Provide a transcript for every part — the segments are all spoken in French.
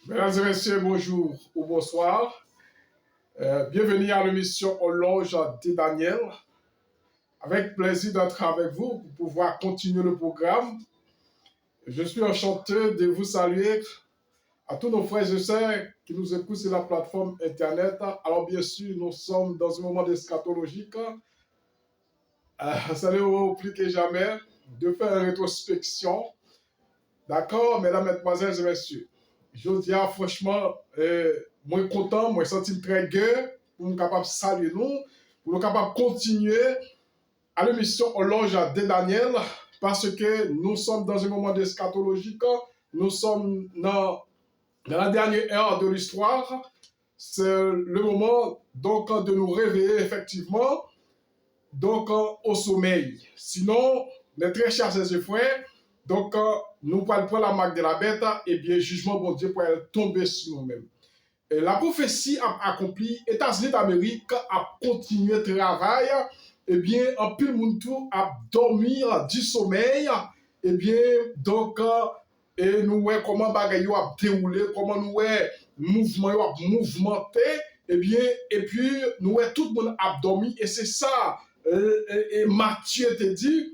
Mesdames et messieurs, bonjour ou bonsoir. Bienvenue à l'émission Horloge de Daniel. Avec plaisir d'être avec vous pour pouvoir continuer le programme. Je suis enchanté de vous saluer à tous nos frères et sœurs qui nous écoutent sur la plateforme Internet. Alors bien sûr, nous sommes dans un moment d'eschatologique. Ça n'est plus que jamais de faire une rétrospection. D'accord, mesdames, mesdemoiselles et messieurs. Je dis franchement, moi content, moi senti très gai pour nous capable saluer nous, pour nous capable continuer à l'émission Horloge de Daniel, parce que nous sommes dans un moment d'eschatologique, nous sommes dans la dernière ère de l'histoire. C'est le moment donc de nous réveiller effectivement donc au sommeil. Sinon, mes très chers et frères, donc nous parlons pour la marque de la bête, et bien jugement bon Dieu pour tomber sur nous-mêmes. La prophétie a accompli, États-Unis d'Amérique a continué le travail, et bien en plus monde tout a dormir du sommeil, et bien donc et nous voyons comment bagaille a déroulé, comment nous voyons mouvement a mouvementé, et puis nous voyons tout le monde a dormi, et c'est ça et Matthieu te dit,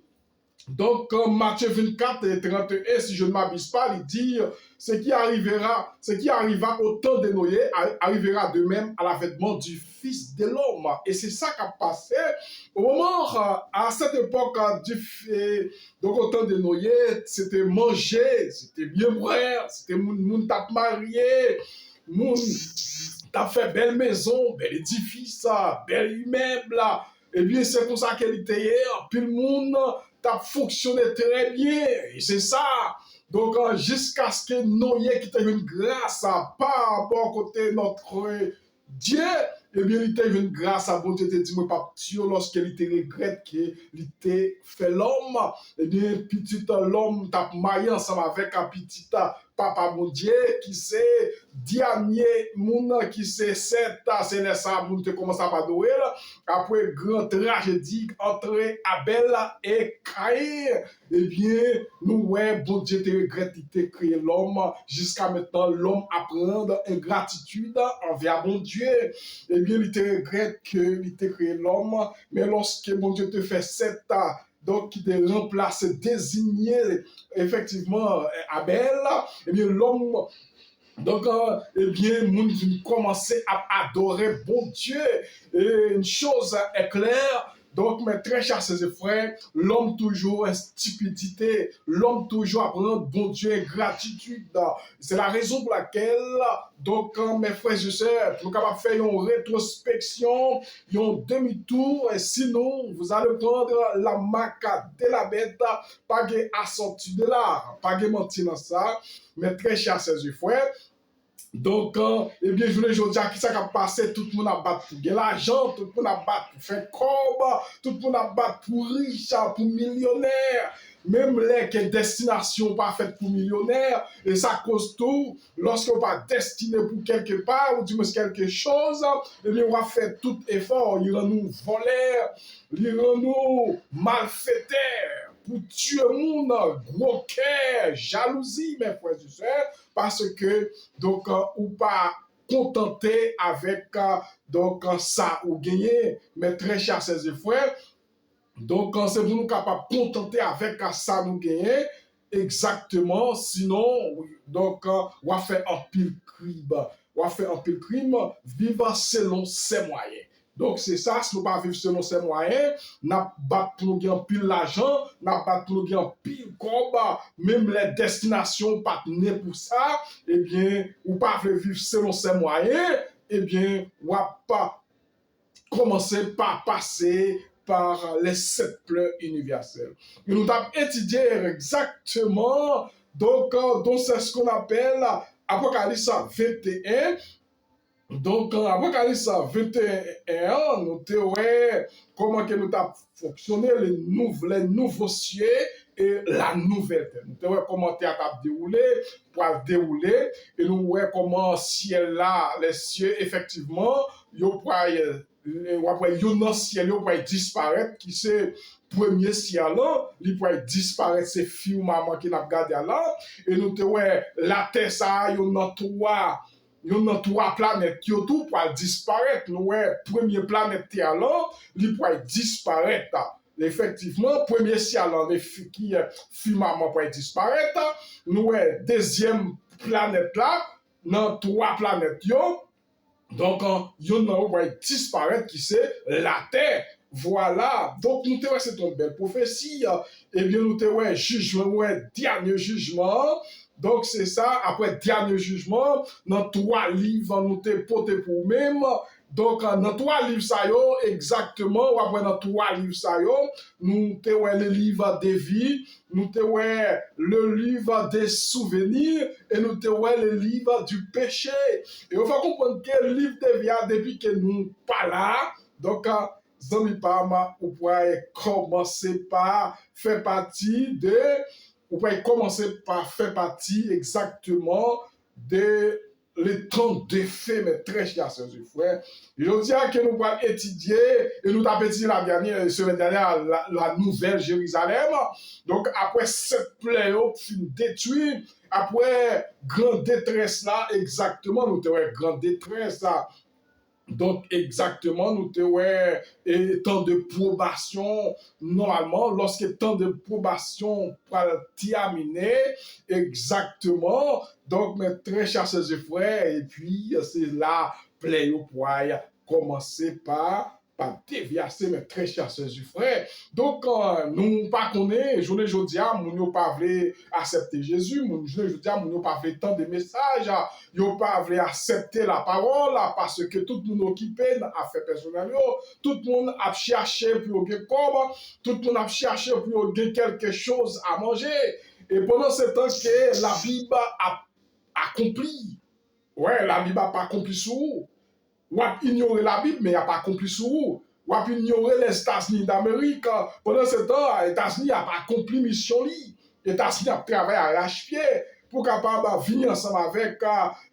donc Matthieu 24 et 31, si je ne m'abuse pas, il dit ce qui arriva au temps de Noé arrivera de même à l'avènement du Fils de l'homme. Et c'est ça qui a passé au moment, à cette époque, donc au temps de Noé, c'était manger, c'était bien boire, c'était moun tap marié, moun tap fait belle maison, bel édifice, bel immeuble. Eh bien, c'est pour ça qu'elle était hier, puis le monde a fonctionné très bien, et c'est ça. Donc, jusqu'à ce que Noé qui ait une grâce par rapport au côté notre Dieu, eh bien, il a une grâce à bon Dieu, te dit, moi, pas Dieu, lorsqu'il te regrette qu'il t'a fait l'homme, eh bien, petit l'homme t'a marié ensemble avec un petit papa bon Dieu, qui c'est dernier monde, qui c'est sept, c'est ça, monde te commence à adorer, après grande tragédie entre Abel et Caïn, eh bien, nous, ouais, bon Dieu te regrette, il t'a créé l'homme, jusqu'à maintenant, l'homme apprend ingratitude envers bon Dieu, eh bien, il te regrette qu'il t'a créé l'homme, mais lorsque bon Dieu te fait sept donc qui te remplace, désigné effectivement Abel, eh bien l'homme, donc eh bien, moun commencer à adorer bon Dieu. Et une chose est claire, donc mes très chers et frères, l'homme toujours est stupidité, l'homme toujours apprend bon Dieu et gratitude. C'est la raison pour laquelle, donc mes frères et sœurs, nous sommes capables de faire une rétrospection, un demi-tour, et sinon vous allez prendre la marque de la bête, pas de assorti de l'art, pas de mentir dans ça, mes très chers et frères. Donc, eh bien, je voulais dire qui ça a passé, tout le monde a battu pour l'argent, tout le monde a battu pour faire corps, tout le monde a battu pour riche, pour millionnaire. Même les que destination pas faite pour millionnaire, et ça cause tout, lorsqu'on va destiné pour quelque part, ou du moins quelque chose, eh bien, on va faire tout effort, il rend nous voleurs, il rend nous malfaiteurs, pour tuer le monde, gros cœur, jalousie, mes frères et sœurs, parce que, donc, ou pas contenté avec, donc, ça ou gagner, mes très chers et frères, donc, c'est pour nous capables de contenter avec ça nous gagner, exactement, sinon, donc, on va faire un pile crime, vivre selon ses moyens. Donc, c'est ça, si nous ne pas vivre selon ses moyens, nous pas pour nous gagner pile l'argent, nous pas pour nous gagner pile combat, même les destinations pas pour ça, eh bien, ou pas vivre selon ses moyens, eh bien, on va pas commencer par passer par les sept pleurs universels. Et nous avons étudié exactement, donc c'est ce qu'on appelle Apocalypse 21. Donc, Apocalypse 21, nous avons comment que nous avons fonctionné les nouveaux cieux et la nouvelle terre. Nous avons comment terre a déroulé, pour dérouler, et nous avons comment ciel là, les cieux, effectivement, ils ont ciel, ils vont disparaître, qui c'est premier ciel là, il pourrait disparaître ces filles ou maman qui n'a regardé là et nous te ouais la terre ça yon dans trois planètes qui tout pour disparaître nous ouais premier planète terre là, il pourrait disparaître. Effectivement, premier ciel là, qui filles maman pourrait disparaître, nous ouais deuxième planète là, dans trois planètes yo. Donc, yon nan va disparaître qui c'est la terre. Voilà. Donc, nous te c'est une belle prophétie. Eh bien, nous te jugement, dernier jugement. Donc, c'est ça. Après dernier jugement, dans trois livres, nous te porté pour même. Donc, dans trois livres, ça yo, exactement, ou après dans trois livres, ça yo, nous te le livre des vies, nous te le livre des souvenirs, et nous te le livre du péché. Et il faut comprendre que le livre de vie, depuis que nous pas là, donc, Zami Parma, vous pouvez commencer par faire partie de, vous pouvez commencer par faire partie exactement de les temps d'effet, mes très chers sœurs et frères. Je dis que nous allons étudier, et nous avons étudié la semaine dernière, la nouvelle Jérusalem. Donc, après cette plaie-là, détruite, après grande détresse là, exactement, nous avons grande détresse là. Donc, exactement, nous te et temps de probation, normalement, lorsque temps de probation va terminer, exactement, donc, mes très chers sœurs et frères, et puis, c'est là, plein au poil, commencer par déviacer, mes très chers sœurs et frères. Donc, nous pas connaît, journée jodia, nous n'avons pas voulu accepter Jésus, nous journée jodia, nous n'avons pas voulu tant de messages, nous pas voulu accepter la parole, parce que tout le monde occupé à faire personnel, tout le monde a cherché pour gagner comme, tout le monde a cherché pour gagner quelque chose à manger. Et pendant ce temps que la Bible a accompli, ouais, la Bible n'a pas accompli sur vous. Ou a ignoré la Bible, mais il n'a pas accompli sur vous. Ou a ignoré les États-Unis d'Amérique. Pendant ce temps, les États-Unis n'ont pas accompli mission. Les États-Unis ont travaillé à l'arrache-pied pour capable venir ensemble avec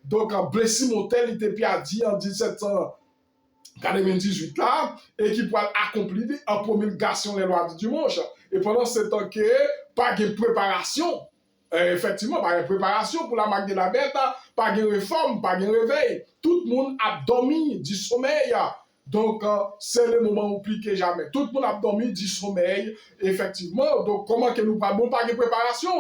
donc Blessing Motel, il était a dit en 1798 là, et qui pourrait accomplir en promulgation des lois du dimanche. Et pendant ce temps que pas de préparation. Effectivement, pas de préparation pour la marque de la bête, pas de réforme, pas de réveil. Tout le monde a dormi du sommeil. Donc, c'est le moment où plus que jamais. Tout le monde a dormi du sommeil, effectivement. Donc, comment que nous parlons pas de préparation?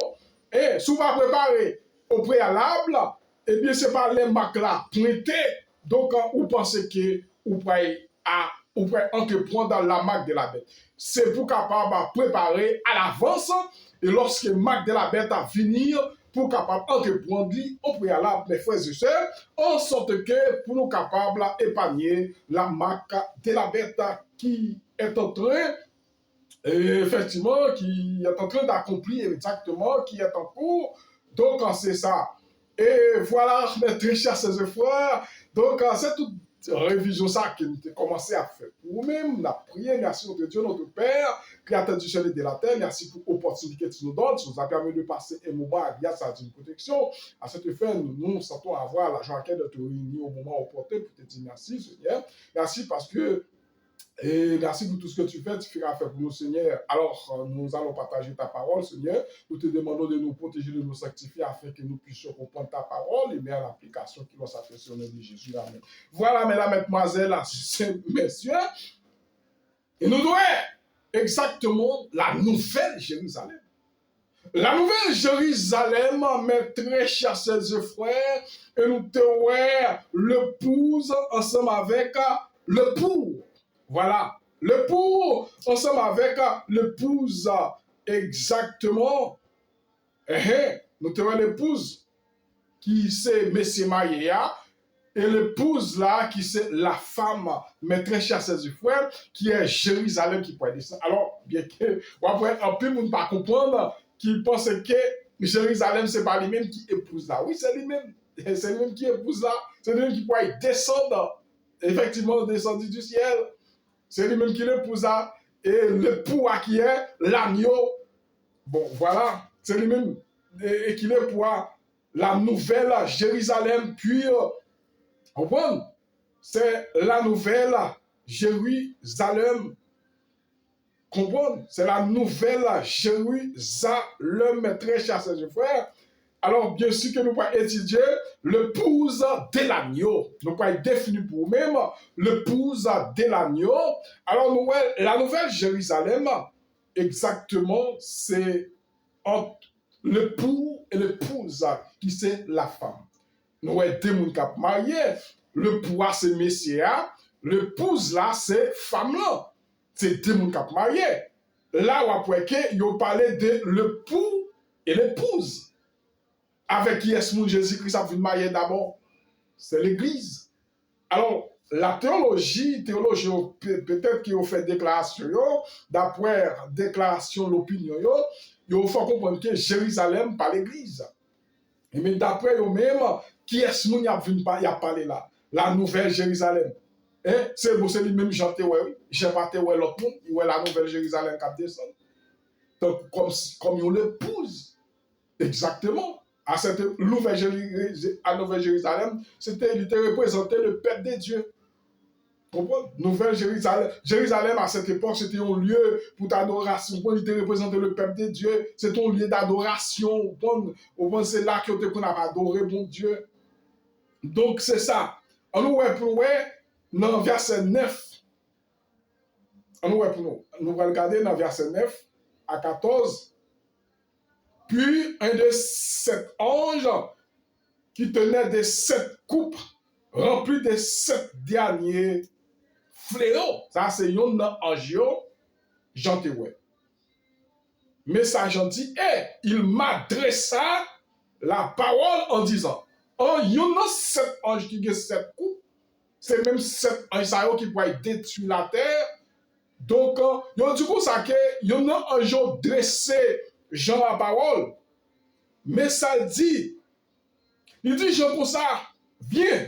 Et si vous pas préparé au préalable, eh bien, c'est pas les marques là pointées. Donc, vous pensez que vous pouvez entreprendre dans la marque de la bête. C'est pour capable préparer à l'avance. Et lorsque Marc de la bête a venir pour capable entreprendre au préalable, mes frères et sœurs, en sorte que pour nous capables d'épargner la marque de la bête qui est en train, effectivement, qui est en train d'accomplir exactement, qui est en cours. Donc, c'est ça. Et voilà, mes très chers sœurs et frères. Donc, c'est tout. Révision ça que nous avons commencé à faire. Nous-mêmes, la prière, merci notre Dieu, notre Père, Créateur du ciel et de la terre, merci pour l'opportunité que tu nous donnes, tu nous as permis de passer un moment agréable, ça une protection. À cette fin, nous sentons avoir la joie de te réunir au moment opportun pour te dire merci, Seigneur. Merci parce que et merci pour tout ce que tu fais, tu feras faire pour nous, Seigneur. Alors, nous allons partager ta parole, Seigneur. Nous te demandons de nous protéger, de nous sanctifier afin que nous puissions comprendre ta parole et mettre en application qui va s'apprécier au nom de Jésus. Amen. Voilà, mesdames, mesdemoiselles, messieurs. Et nous devons exactement la nouvelle Jérusalem. La nouvelle Jérusalem, mes très chers sœurs et frères, et nous te l'épouse ensemble avec le pour. Voilà, le pour, ensemble avec l'épouse, exactement. Nous avons l'épouse qui c'est Messie Maïa, et l'épouse là qui c'est la femme, mes très chers sœurs et frères, qui est Jérusalem qui pourrait descendre. Alors, bien que, après, un peu, on ne peut pas comprendre, qui pense que Jérusalem, c'est pas lui-même qui épouse là. Oui, c'est lui-même. C'est lui-même qui épouse là. C'est lui-même qui pourrait descendre, effectivement, descendu du ciel. C'est lui-même qui l'épousa. Et l'époux qui est l'agneau. Bon, voilà. C'est lui-même et qui l'épousa la nouvelle Jérusalem pure. C'est la nouvelle Jérusalem Comprendre? C'est la nouvelle Jérusalem, mes très chers frères. Alors, bien sûr que nous pouvons étudier l'épouse de l'agneau. Nous pouvons définir pour nous-mêmes l'épouse de l'agneau. Alors, la nouvelle Jérusalem, exactement, c'est entre l'époux et l'épouse qui c'est la femme. Nous avons deux personnes mariés. L'époux, c'est monsieur. L'épouse, là, c'est femme. Là. C'est deux personnes mariés. Là, on peut parler de l'époux et l'épouse. Avec qui est-ce Jésus-Christ a vu marier d'abord? C'est l'Église. Alors, la théologie peut-être qui ont fait déclaration, d'après déclaration, l'opinion, il faut comprendre que Jérusalem, pas l'Église. Mais d'après eux-mêmes, qui est-ce qui a parlé là? La nouvelle Jérusalem. C'est lui-même chanté, j'ai pas l'autre monde, la nouvelle Jérusalem qui descend. Donc, comme il l'épouse. Exactement. À cette nouvelle Jérusalem, il était représenté le peuple de Dieu. Comprenez? Nouvelle Jérusalem. Jérusalem, à cette époque, c'était un lieu pour l'adoration. Il était représenté le peuple de Dieu. C'était un lieu d'adoration. C'est là qu'on a adoré mon Dieu. Donc, c'est ça. On nous voit pour dans verset 9. On nous voit pour nous. Nous allons regarder dans verset 9 à 14. Puis un de 7 anges qui tenait des 7 coupes remplies des 7 derniers fléaux. Ça, c'est un ange, Jean Théoué. Mais ça, Jean dit, il m'adressa la parole en disant, il y a 7 anges qui ont 7 coupes, c'est même 7 anges qui pourraient détruire la terre. Donc, du coup, ça que il y a un ange dressé Jean la parole, mais ça dit, il dit Jean comme ça, viens,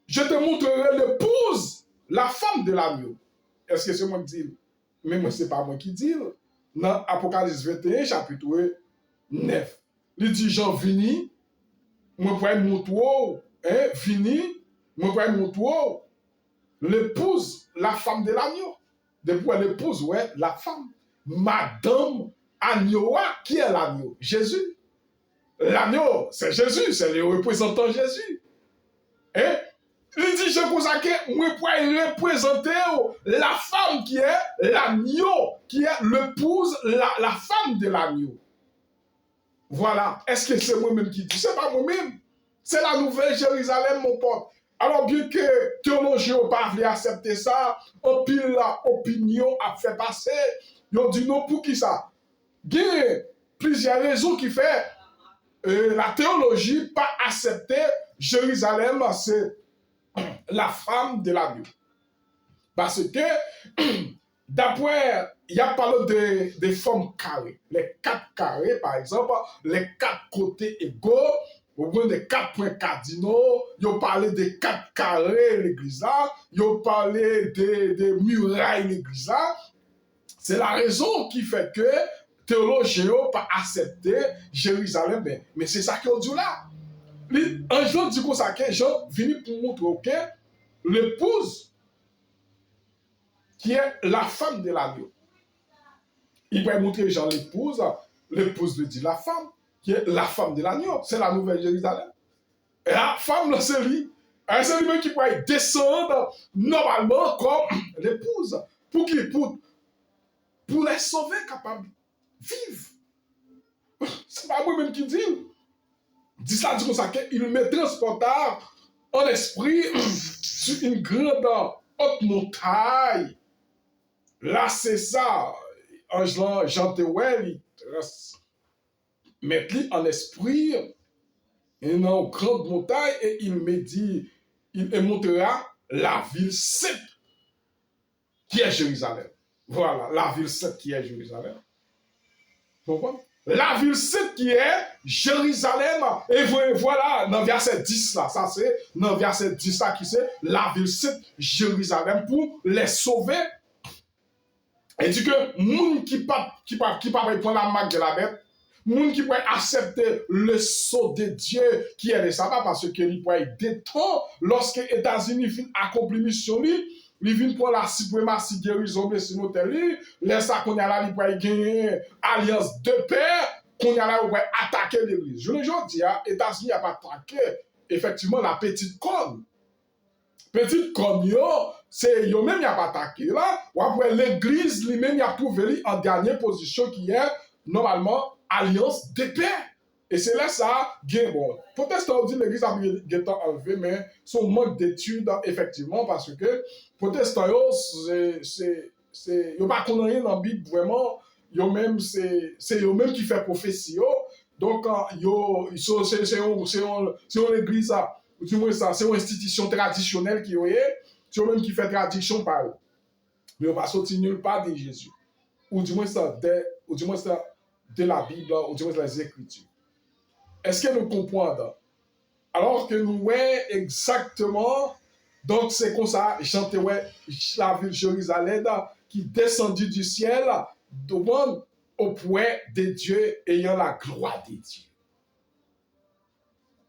je te montrerai l'épouse, la femme de l'agneau. Est-ce que c'est moi qui dis? Mais moi, ce n'est pas moi qui dis. Dans Apocalypse 21, chapitre 9, il dit Jean, vini, moi pour montrer, moi pour montrer l'épouse, la femme de l'agneau. Depuis l'épouse, la femme, Madame Agneau, qui est l'agneau? Jésus. L'agneau, c'est Jésus, c'est le représentant Jésus. Il dit, je vous que moi pour représenter la femme qui est l'agneau, qui est l'épouse, la femme de l'agneau. Voilà. Est-ce que c'est moi-même qui dis? C'est pas moi-même. C'est la nouvelle Jérusalem, mon pote. Alors, bien que théologie n'a pas voulu accepter ça, en pile l'opinion a fait passer, ils ont dit non, pour qui ça? Il y a plusieurs raisons qui font la théologie pas accepter Jérusalem, c'est la femme de l'agneau. Parce que, d'après, il y a parlé des formes carrées. Les 4 carrés, par exemple, les 4 côtés égaux, au bout des 4 points cardinaux, ils ont parlé des 4 carrés l'église là, ils ont parlé des murailles l'église là. C'est la raison qui fait que théologiens n'ont pas accepté Jérusalem. Mais c'est ça qu'ils ont dit là. Un jour, du coup, ça que Jean venu pour montrer que l'épouse, qui est la femme de l'agneau, il va montrer Jean l'épouse lui dit la femme, qui est la femme de l'agneau. C'est la nouvelle Jérusalem. Et la femme, c'est lui. C'est lui qui pourrait descendre normalement comme l'épouse. Pour qui? Pour les sauver capables de vivre. C'est pas moi-même qui dis. Dit ça, dit comme ça, qu'il me transporta en esprit sur une grande haute montagne. Là, c'est ça. Jean Théoué, il met en esprit une grande montagne et il me dit, il me montrera la ville sainte qui est Jérusalem. Voilà, la ville sainte qui est Jérusalem. Vous comprenez? La ville sainte qui est Jérusalem. Et voilà, dans verset 10 là, ça c'est, dans verset 10 là, qui c'est la ville sainte Jérusalem pour les sauver. Et dit que, moun qui pas prendre la marque de la bête, moun qui peut accepter le sceau de Dieu qui est le sabbat parce qu'il peut être détend lorsque les États-Unis fin accompli mission lui, li vin pour la suprématie guérison mais sur notre lit, laisse ça qu'on a là li pour gagner alliance de paix, qu'on a là pour attaquer l'église. Je ne dis pas, États-Unis a pas attaqué effectivement la petite conne. Petite conne yo, c'est yo même y a pas attaqué là, ou après l'église lui-même y a trouvé en dernière position qui est normalement alliance de paix. Et c'est là ça, bien bon. Protestant dit l'église a bien enlevé, mais son manque d'études, effectivement, parce que protestant, c'est, yo pas connaît dans la Bible vraiment, yo même, c'est yo même qui fait prophétie, donc, c'est une église, ou du moins ça, c'est une institution traditionnelle qui est, c'est eux même qui fait tradition par eux. Mais on va sortir nulle part de Jésus. Ou du moins ça, de la Bible, ou du moins des Écritures. Est-ce que nous comprenons? Alors que nous voyons exactement, donc c'est comme ça, chante la ville de Jérusalem qui descendit du ciel, devant au point de Dieu ayant la gloire de Dieu.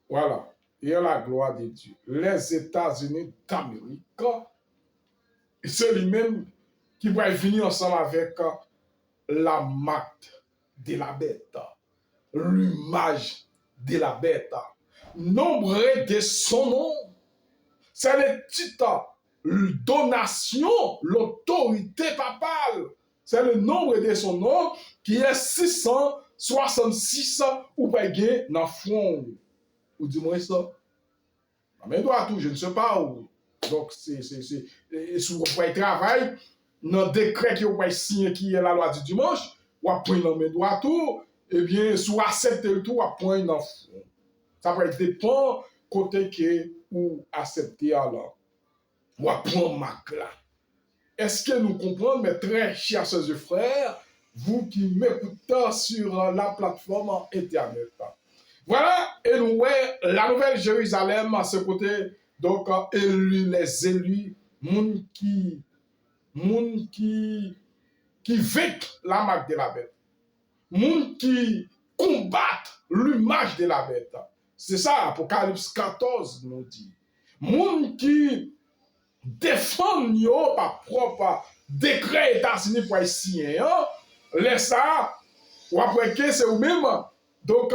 Voilà, ayant la gloire de Dieu. Les États-Unis d'Amérique, c'est lui-même qui va venir ensemble avec la marque de la bête, l'image de la bête. Nombre de son nom, c'est le titre, la donation, l'autorité papale. C'est le nombre de son nom qui est 666 ou pas gagné dans le front. Ou du moins ça. Mais doit tout, je ne sais pas où. Donc, c'est si vous pouvez travailler, dans le décret qui est signé qui est la loi du dimanche, ou à point dans mes doigts tout, eh bien, soit accepter le tout, à point dans le front. Ça va dépendre côté que ou accepter alors. Ou à point marque là. Est-ce que nous comprenons, mes très chers sœurs et frères, vous qui m'écoutez sur la plateforme Internet? Voilà, et nous voyons la nouvelle Jérusalem à ce côté, donc les élus, moun qui vaincent la marque de la bête, moun qui combattent l'image de la bête. C'est ça, Apocalypse 14 nous dit. Moun qui défendent yo par propre décret États-Unis pour signer, laisse ça, ou après que c'est eux-mêmes, donc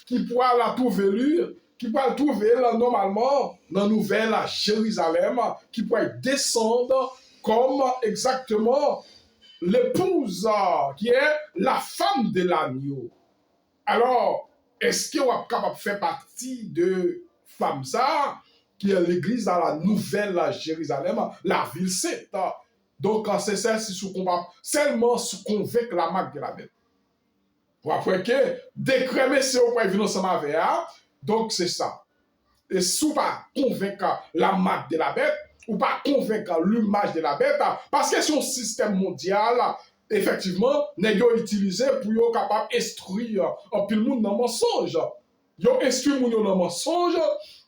qui pourra la trouver, qui pourra la trouver là, normalement dans la nouvelle Jérusalem, qui pourra descendre comme exactement l'épouse qui est la femme de l'agneau. Alors, est-ce qu'on est capable de faire partie de femme ça, qui est l'église dans la nouvelle Jérusalem, la ville sainte? Donc, c'est ça, si sous combat, seulement sous convaincre la marque de la bête. Pour après que, décrémer c'est au point de vue ensemble avec donc c'est ça. Et sous pas convaincre la marque de la bête, ou pas convaincre l'image de la bête, parce que c'est un système mondial, effectivement, n'est pas utilisé pour être capable d'instruire un peu le monde dans le mensonge. Yo instruit moun yo dans le mensonge,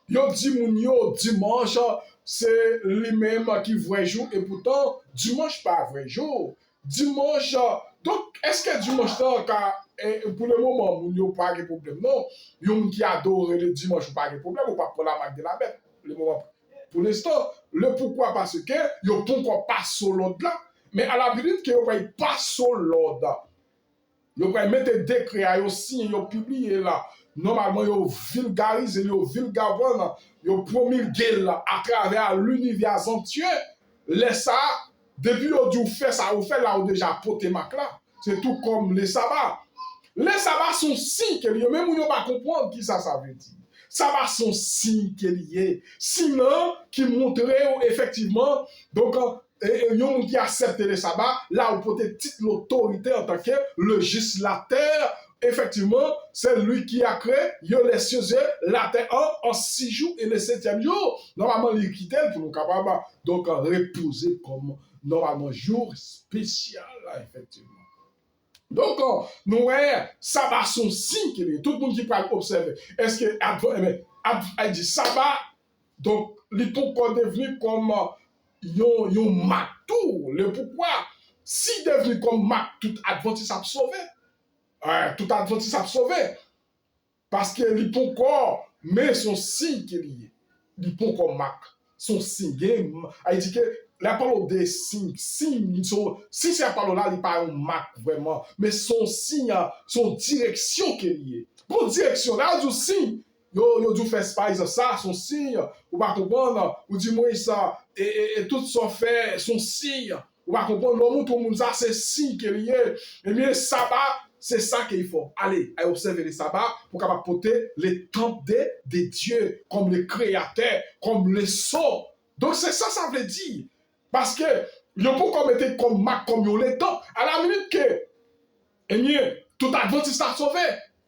yo dit moun yo dimanche, c'est lui-même qui vrai jour, et pourtant, dimanche pas vrai jour. Dimanche, donc, est-ce que dimanche, pour le moment, moun yo pas de problème? Non, yon qui adore le dimanche, pas de problème, ou pas pour la marque de la bête. Le moment, pour l'instant, le pourquoi, parce que yon pas encore pas sur l'ordre là, mais à la minute que yon pas sur l'ordre, yon va mettre des décrets, yon signe, yon publié là. Normalement, yon vulgarise, yon vulgavonne, yon promulgué là à travers l'univers entier. Laisse ça, depuis yon fait ça, yon fait là, yon déjà poté mac là. C'est tout comme les sabbats. Les sabbats sont signes que lié, même yon pas comprendre qui ça veut dire. Sabbats sont signes que lié. Sinon, qui montrerait effectivement, donc, yon qui accepte les sabbats, là, on peut être l'autorité en tant que le législateur. Effectivement, c'est lui qui a créé les cieux et la terre en 6 jours et le 7e jour. Normalement, il quitte pour nous capables donc reposer comme normalement jour spécial, là, effectivement. Donc, nous voyons, sabbat son signe qu'il est. Tout le monde qui peut observer. Est-ce que elle dit sabbat, donc, il peut devenir comme yon matou. Le pourquoi? Si devenu comme matou, tout adventiste a sauvé. Tout adventiste a sauvé. Parce que il peut encore, mais son signe qu'il y est. Il peut encore marque. Son signe. Il dit que la parole des signes, si c'est la parole là, il n'est pas un marque vraiment, mais son signe, son direction qui est liée. Bon, direction, là, du signe, yo dû faire par exemple ça, son signe, ou pas comprendre, ou du moins ça, et tout ça fait son signe, ou pas comprendre, l'homme, tout le monde, ça, c'est signe qui est lié. Et bien, sabbat, c'est ça qu'il faut. Allez, à observer les sabbats pour capable porter les temples des dieux, comme les créateurs, comme les sceaux. Donc, c'est ça, ça veut dire. Parce que, il faut qu'on mette comme marque, comme les temples. À la minute que, eh bien, tout Adventiste a sauvé.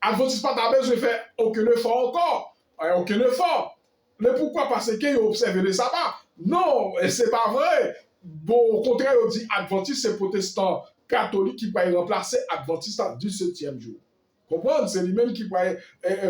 Adventiste pas besoin de faire aucun effort encore. Aucun effort. Mais pourquoi? Parce qu'il observe les sabbats. Non, c'est pas vrai. Bon, au contraire, on dit Adventiste, c'est protestant catholique qui va remplacer Adventiste du 7e jour. Comprenez? C'est lui-même qui va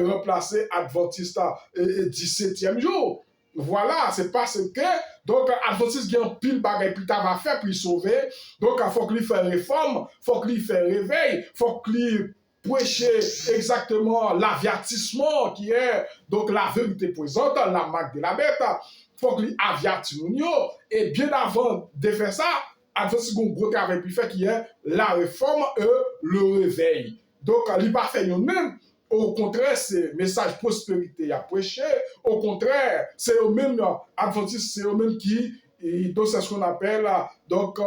remplacer Adventiste du 17e jour. Voilà, c'est parce que, donc, Adventiste a un pile bagay puis ta va faire pour y sauver. Donc, il faut qu'il fasse réforme, il faut qu'il fasse réveil, il faut qu'il prêcher exactement l'avertissement qui est, donc, la vérité présente, la marque de la bête. Il faut qu'il avertisse nous. Et bien avant de faire ça, Adventiste a un gros travail puis fait qui est la réforme et le réveil. Donc, il va faire nous-mêmes. Au contraire, c'est message prospérité à prêcher. Au contraire, c'est eux-mêmes, Adventistes, c'est eux-mêmes qui, donc c'est ce qu'on appelle, donc,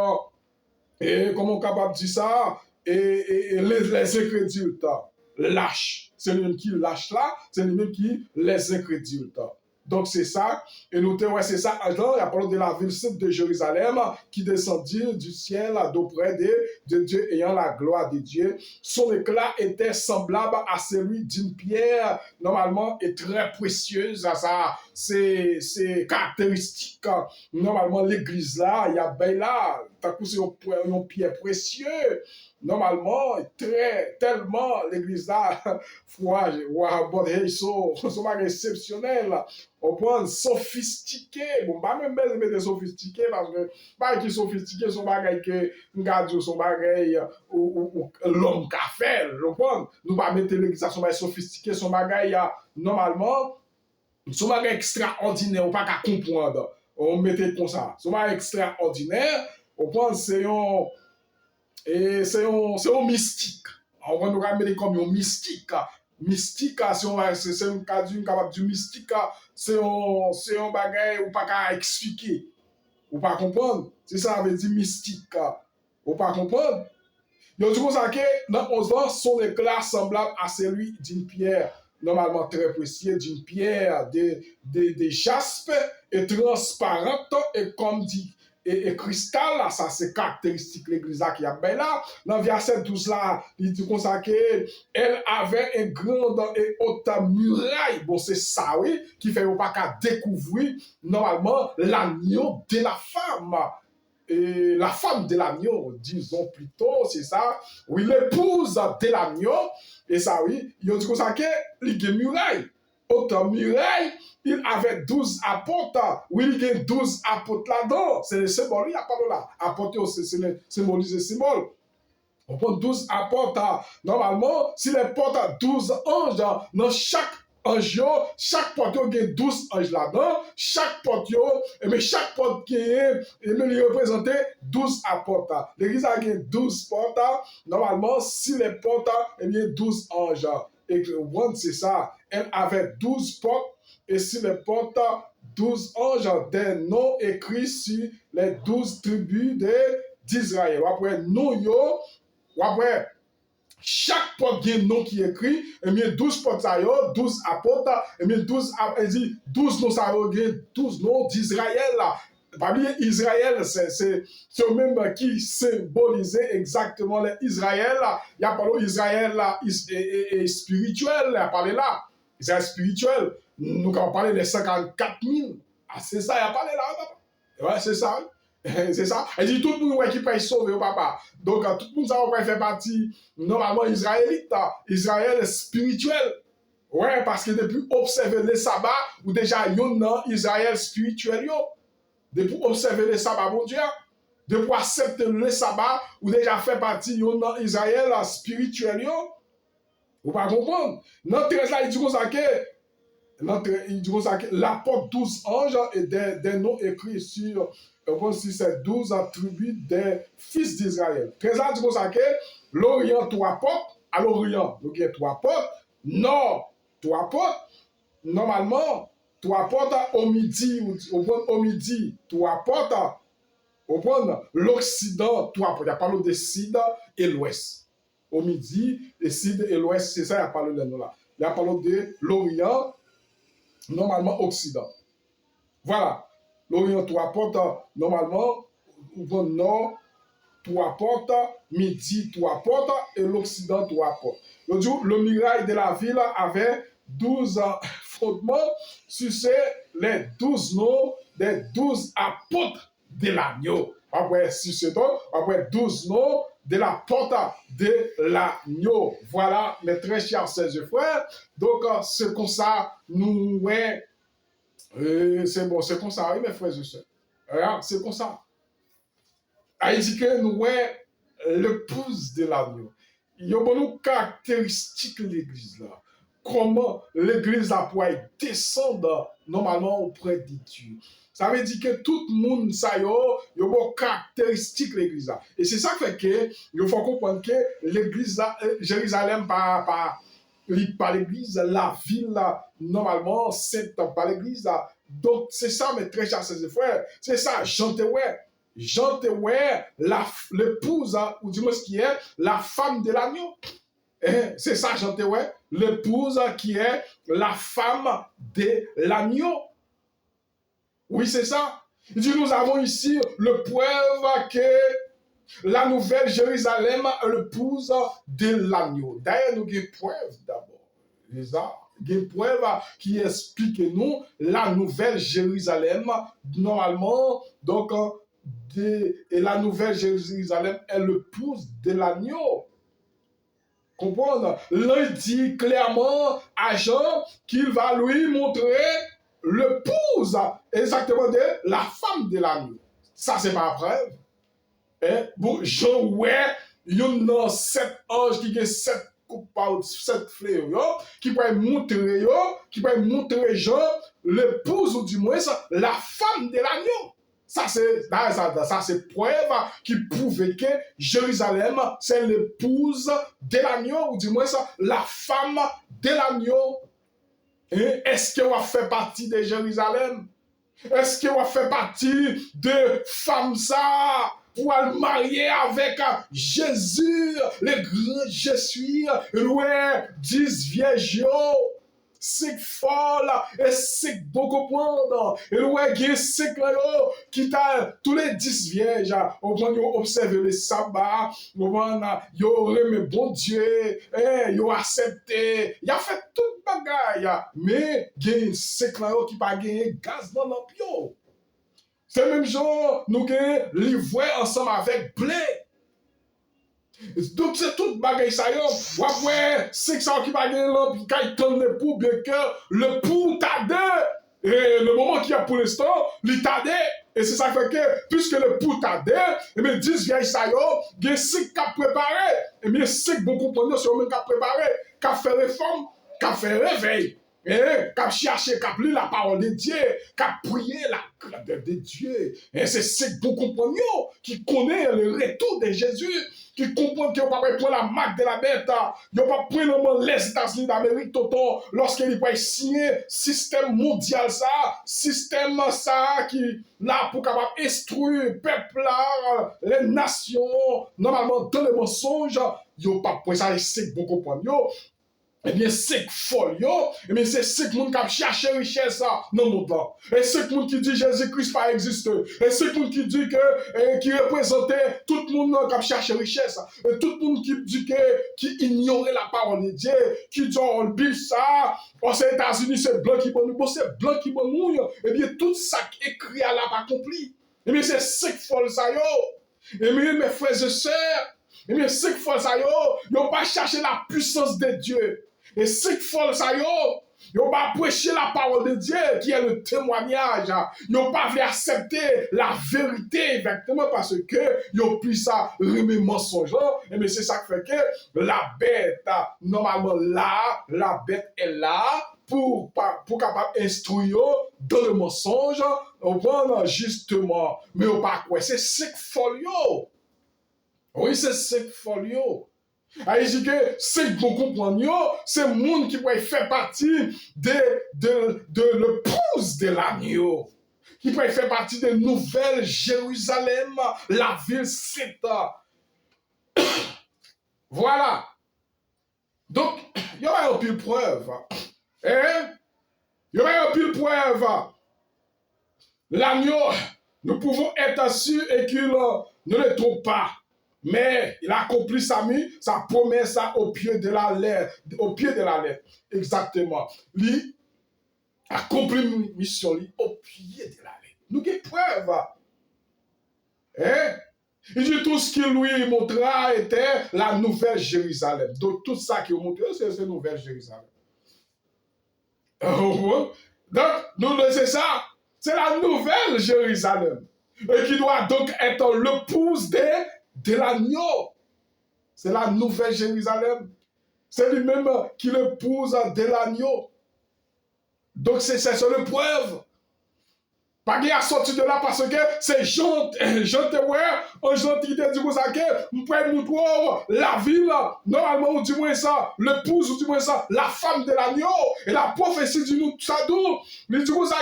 et comment on est capable de dire ça, et les incrédules, lâches. C'est les mêmes qui lâchent là, c'est les mêmes qui les incrédules. Donc c'est ça, et nous ouais, c'est ça. Alors, il y a parlé de la ville sainte de Jérusalem qui descendit du ciel d'auprès de Dieu ayant la gloire de Dieu. Son éclat était semblable à celui d'une pierre, normalement, et très précieuse. Ça, c'est caractéristique. Normalement, l'église là, il y a ben là, t'as coup c'est une pierre précieuse. Normalement, tellement l'église là, bon, ils sont exceptionnels. On prend sophistiqué. Bon, pas même mettre sophistiqué parce que pas qui sophistiqué, son bagage que nous son bagage ou l'homme qu'a fait. Nous pas mettre l'église à son bagage sophistiqué, son bagage normalement, son bagage extraordinaire, on pas qu'à comprendre. On mettait comme ça. Son bagage extraordinaire, on prend c'est un mystique. On va nous ramener comme un mystique. Mystique, c'est un cas capable du mystique, c'est un bagage ou pas qu'à expliquer. Ou pas comprendre. C'est ça, ça veut dire mystique. Ou pas comprendre. Donc, du coup, ça que dans 11 ans, son éclat semblable à celui d'une pierre, normalement très précieuse, d'une pierre de jaspe et transparente, et comme dit, et cristal, là, ça c'est caractéristique de l'église qui a bien là. Dans verset 12 là, il dit comme ça qu'elle avait une grande et haute muraille. Bon, c'est ça, oui, qui fait pas qu'à découvrir normalement l'agneau de la femme. Et la femme de l'agneau, disons plutôt, c'est ça, oui, l'épouse de l'agneau, et ça, oui, il dit comme ça qu'il y a une muraille. Haute muraille, il avait 12 apôtres. Oui, il y a 12 apôtres là-dedans. C'est le symbole, il n'y a pas de là. Apôtres, c'est symbolise le symbole. On prend 12 apôtres. Normalement, si les portes 12 anges, dans chaque ange, chaque porte, il y a 12 anges là-dedans. Chaque porte, mais chaque porte qui est, il représentait 12 apôtres. L'église a 12 portes. Normalement, si les portes, il y a 12 anges. Et one, c'est ça. Elle avait 12 portes, et sur les portes, 12 anges, des noms écrits sur les 12 tribus d'Israël. Après, nous, après, chaque porte a un nom qui est écrit, et bien 12 portes, 12 apôtres, et bien 12 noms, 12 noms d'Israël. Parmi Israël, c'est eux-mêmes qui symbolisait exactement l'Israël. Il y a parlé d'Israël spirituel, il y a parlé là. Israël spirituel. Nous avons parlé des 54 000. Ah, c'est ça, il y a parlé là. Ouais, c'est ça. C'est ça. Et dit tout le monde qui peut être sauvé, papa. Donc, tout le monde va faire partie, normalement, israélite, Israël spirituel. Ouais, parce que depuis observer les sabbats, ou déjà, il y a Israël spirituel, depuis observer les sabbats, mon Dieu, depuis accepter les sabbats, ou déjà fait partie de Israël spirituel, vous pas comprendre. Dans 13 là, il dit comme ça que l'apôtre 12 anges et des noms écrits sur si c'est 12 tribus des fils d'Israël. Très dit comme ça que l'Orient, trois portes, à l'Orient, donc il y a trois portes, nord, trois portes, normalement, trois portes au midi, au midi, trois portes, au point l'Occident, trois portes, il y a parlé de sud et l'ouest. Au midi, le sud et l'ouest, c'est ça, il y a parlé de là. Il y a parlé de l'Orient, normalement Occident. Voilà. L'Orient, trois portes, normalement, au nord, trois portes, midi, trois portes, et l'Occident, trois portes. Le muraille de la ville avait 12 fondements sur les 12 noms des 12 apôtres de l'agneau. Après, si c'est après 12 noms de la porte de l'agneau. Voilà, mes très chers sœurs et frères. Donc, c'est comme ça, nous, ouais, c'est bon, c'est comme ça, oui, mes frères et sœurs. Regarde, c'est comme ça. Il dit que nous, ouais, l'épouse de l'agneau. Il y a beaucoup de caractéristiques de l'église là. Comment l'église a pu descendre normalement auprès de Dieu. Ça veut dire que tout le monde, ça y a des caractéristiques de l'église là. Et c'est ça qui fait que, il faut comprendre que l'église là, Jérusalem, par l'église, la ville là, normalement, c'est par l'église là. Donc, c'est ça, mes très chers frères. C'est ça, Jean Théoué, l'épouse, ou du moins ce qui est la femme de l'agneau. C'est ça, Jean Théoué, l'épouse qui est la femme de l'agneau. Oui, c'est ça. Il dit, nous avons ici le preuve que la nouvelle Jérusalem est l'épouse de l'agneau. D'ailleurs, nous avons une preuve d'abord. Les des preuves qui expliquent nous la nouvelle Jérusalem, normalement, donc, et la nouvelle Jérusalem est l'épouse de l'agneau. Comprendre? L'un dit clairement à Jean qu'il va lui montrer l'épouse exactement de la femme de l'agneau. Ça, c'est pas preuve. Bon, Jean, ouais, il y a 7 anges qui ont 7 coupables, 7 fléaux, qui peuvent montrer Jean, l'épouse ou du moins la femme de l'agneau. Ça, c'est preuve qui prouve que Jérusalem, c'est l'épouse de l'agneau, ou du moins la femme de l'agneau. Est-ce qu'on fait partie de Jérusalem? Est-ce qu'on fait partie de femme ça pour le marier avec Jésus, le grand je suis, ouais, 10 vierges? C'est folle et c'est beaucoup prendre. Et ouais, c'est clair qui t'a tous les 10 vierges, au moment où observer le sabbat, au moment où remet bon Dieu, ils ont accepté, il a fait toute bagaille. Mais c'est clair qui pas gagné gaz dans l'ampion. C'est le même genre, nous gagnons livré ensemble avec blé. Donc c'est tout bagaille ça yo. Ouais, c'est ça qui va gagner l'homme quand il tourne le pou bien que le pou t'a et le moment qu'il y a pour l'instant, il t'a et c'est ça fait que puisque le pou t'a et bien 10 vieilles ça yo, il y a 5 qui préparé et bien 5 beaucoup de sur même qui préparé, qui fait réforme, qui fait réveil. Qu'a cherché, qu'a lu la parole de Dieu, qu'a prié la grandeur de Dieu. Et c'est ce que vous comprenez, qui connaît le retour de Jésus, qui comprend qu'il ne va pas prendre la marque de la bête, il ne va pas prendre les États-Unis d'Amérique tout lorsqu'il va signer système mondial ça, système ça qui là pour capable instruire le peuple là, les nations, normalement dans les mensonges, il ne va pas prendre ça, c'est que vous comprenez. Eh bien, c'est folle, eh bien, c'est ce monde qui cherche richesse dans le monde là. Et c'est monde qui dit Jésus-Christ pas existe. Et c'est monde qui dit que, qui représentait tout le monde qui cherche richesse. Et tout le monde qui dit que, qui ignorait la parole de Dieu, qui dit, on le bif ça, aux États-Unis, c'est blanc qui bon nous, c'est blanc qui bon nous, eh bien, tout ça qui écrit à la pas accompli. Eh bien, c'est ce folle ça, yo. Eh bien, mes frères et sœurs, eh bien, ce folle ça, yo pas chercher la puissance de Dieu. Et c'est folle ça yo, yo pas prêcher la parole de Dieu qui est le témoignage. Yo pas voulu accepter la vérité exactement parce que yo puisse ça remettre mensonge. Et mais c'est ça qui fait que la bête normalement là, la bête est là pour capable instruire dans le mensonge, voilà, justement. Mais au pas quoi, c'est 5 folios. Oui, c'est 5 folios. Il dit que c'est bon comprendre, c'est le monde qui peut faire partie de l'épouse de l'agneau, qui peut faire partie de Nouvelle Jérusalem, la ville sainte. Voilà. Donc, il y aura une pile preuve. Hein? Il y aura une pile preuve. L'agneau, nous pouvons être sûrs et qu'il ne le trompe pas. Mais il a accompli sa promesse au pied de la lettre. Au pied de la lettre. Exactement. Il a accompli une mission au pied de la lettre. Nous avons preuve. Hein? Il dit tout ce qu'il lui montra était la Nouvelle Jérusalem. Donc tout ça qu'il montre, c'est la Nouvelle Jérusalem. Donc, c'est ça. C'est la Nouvelle Jérusalem. Et qui doit donc être l'épouse de l'agneau. C'est la Nouvelle Jérusalem. C'est lui-même qui l'épouse de l'agneau. Donc c'est une preuve. Pas qu'il a sorti de là parce que c'est Jean Théouer, un Jean qui te dit que ça, la ville, normalement, on dit moins ça, l'épouse, on dit moins ça, la femme de l'agneau, et la prophétie dit nous ça d'où, il dit que ça,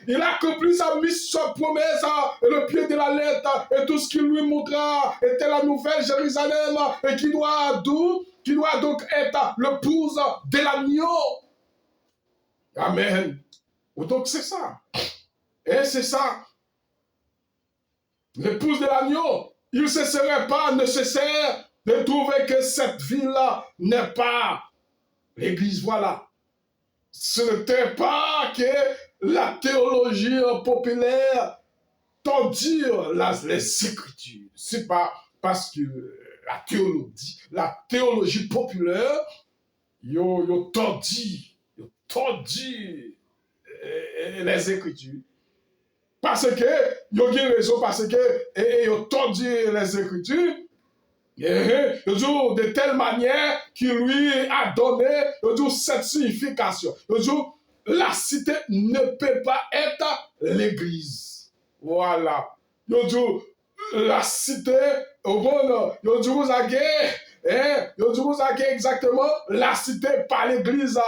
il a accompli sa mission, sa promesse, et le pied de la lettre, et tout ce qu'il lui montra, était la Nouvelle Jérusalem, et qui doit donc être l'épouse de l'agneau. Amen. Donc c'est ça. Et c'est ça. L'épouse de l'agneau, il ne serait pas nécessaire de trouver que cette ville-là n'est pas l'église. Voilà. Ce n'était pas que la théologie populaire tordire les Écritures. C'est pas parce que la théologie populaire, yo tordit les Écritures. Parce que, il y a une raison, parce que, il a tordu les Écritures, de telle manière qu'il lui a donné cette signification. La cité ne peut pas être l'église. Voilà. La cité, vous avez exactement la cité par l'église.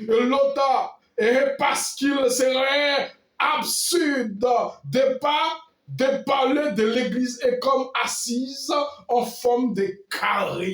L'autre, parce qu'il serait absurde de parler de l'église et comme assise en forme de carré.